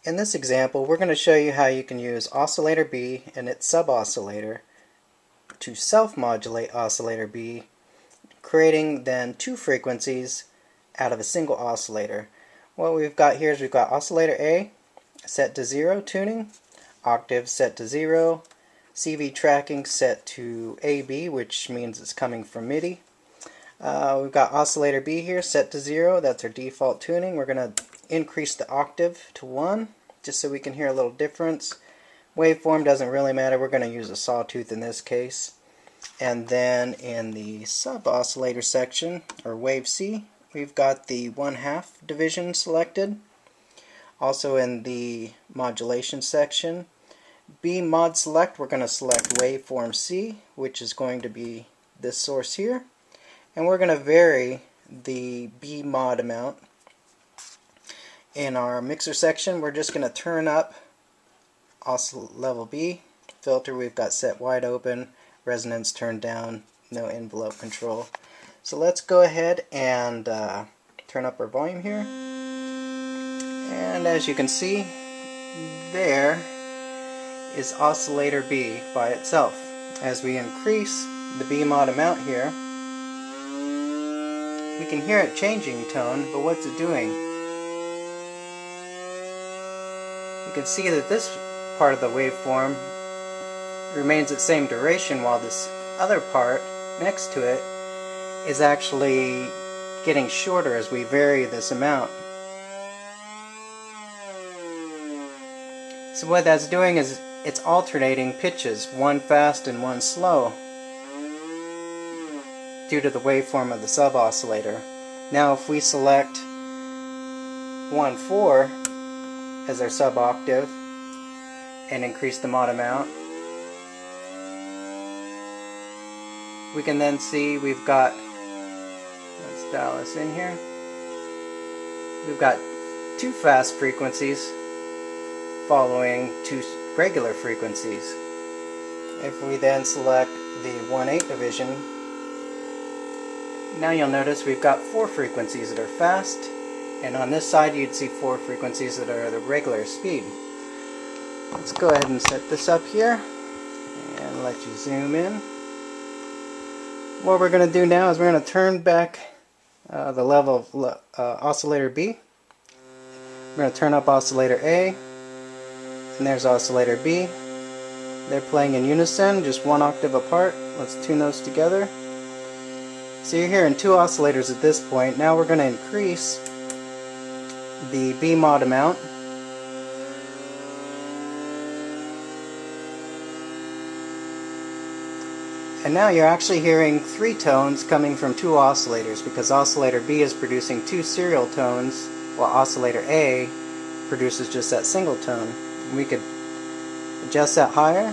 In this example, we're going to show you how you can use oscillator B and its sub-oscillator to self-modulate oscillator B, creating then two frequencies out of a single oscillator. What we've got here is we've got oscillator A set to 0 tuning, octave set to 0, CV tracking set to AB, which means it's coming from MIDI. We've got oscillator B here set to 0, that's our default tuning. We're going to increase the octave to 1 just so we can hear a little difference. Waveform doesn't really matter, we're going to use a sawtooth in this case. And then in the sub-oscillator section, or wave C, we've got the 1/2 division selected. Also in the modulation section, B mod select, we're going to select waveform C, which is going to be this source here. And we're going to vary the B mod amount. In our mixer section, we're just going to turn up level B. Filter we've got set wide open, resonance turned down, no envelope control. So let's go ahead and turn up our volume here. And as you can see, there is oscillator B by itself. As we increase the B mod amount here, we can hear it changing tone, but what's it doing? You can see that this part of the waveform remains at same duration while this other part next to it is actually getting shorter as we vary this amount. So what that's doing is it's alternating pitches, one fast and one slow, due to the waveform of the sub-oscillator. Now if we select 1/4 as our sub-octave and increase the mod amount, we can then see we've got, let's dial this in here, we've got two fast frequencies following two regular frequencies. If we then select the 1/8 division, now you'll notice we've got 4 frequencies that are fast, and on this side you'd see 4 frequencies that are the regular speed. Let's go ahead and set this up here and let you zoom in. What we're going to do now is we're going to turn back the level of oscillator B. We're going to turn up oscillator A, and there's oscillator B. They're playing in unison, just 1 octave apart. Let's tune those together. So you're hearing 2 oscillators at this point. Now we're going to increase the B mod amount. And now you're actually hearing 3 tones coming from 2 oscillators, because oscillator B is producing 2 serial tones while oscillator A produces just that single tone. We could adjust that higher.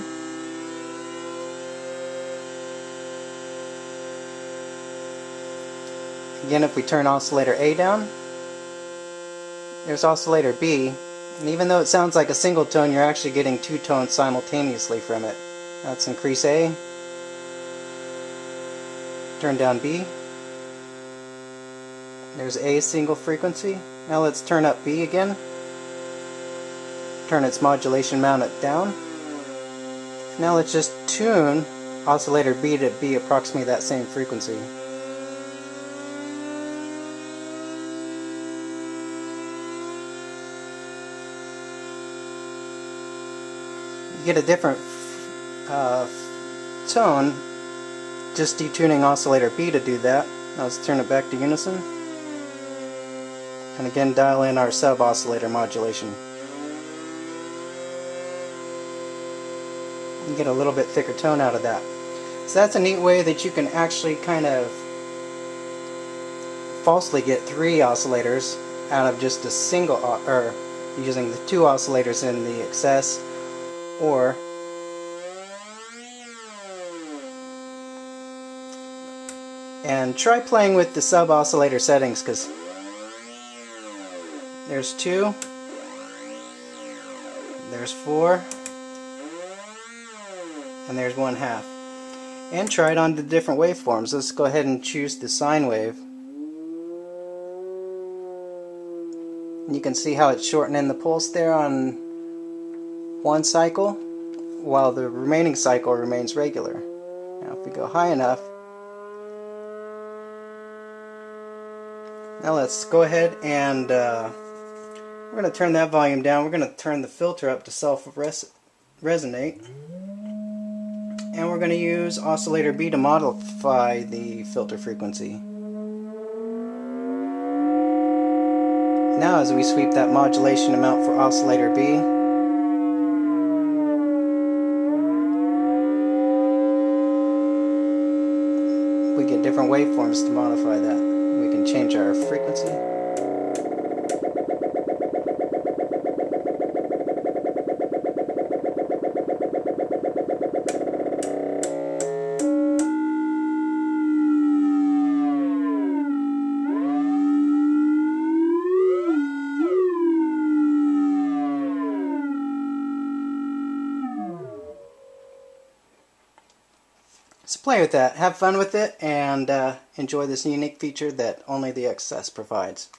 Again, if we turn oscillator A down, there's oscillator B, and even though it sounds like a single tone, you're actually getting 2 tones simultaneously from it. Let's increase A, turn down B, there's A single frequency. Now let's turn up B again, turn its modulation amount down. Now let's just tune oscillator B to be approximately that same frequency. You get a different tone just detuning oscillator B to do that. Now let's turn it back to unison, and again dial in our sub-oscillator modulation. You get a little bit thicker tone out of that. So that's a neat way that you can actually kind of falsely get 3 oscillators out of just a single, or using the 2 oscillators in the excess, or and try playing with the sub-oscillator settings, because there's 2, there's 4, and there's 1/2. And try it on the different waveforms. Let's go ahead and choose the sine wave. And you can see how it's shortening the pulse there on one cycle, while the remaining cycle remains regular. Now if we go high enough, now let's go ahead and we're going to turn that volume down. We're going to turn the filter up to self-resonate. And we're going to use Oscillator B to modify the filter frequency. Now as we sweep that modulation amount for Oscillator B, we get different waveforms to modify that. We can change our frequency. So play with that, have fun with it, and enjoy this unique feature that only the XS provides.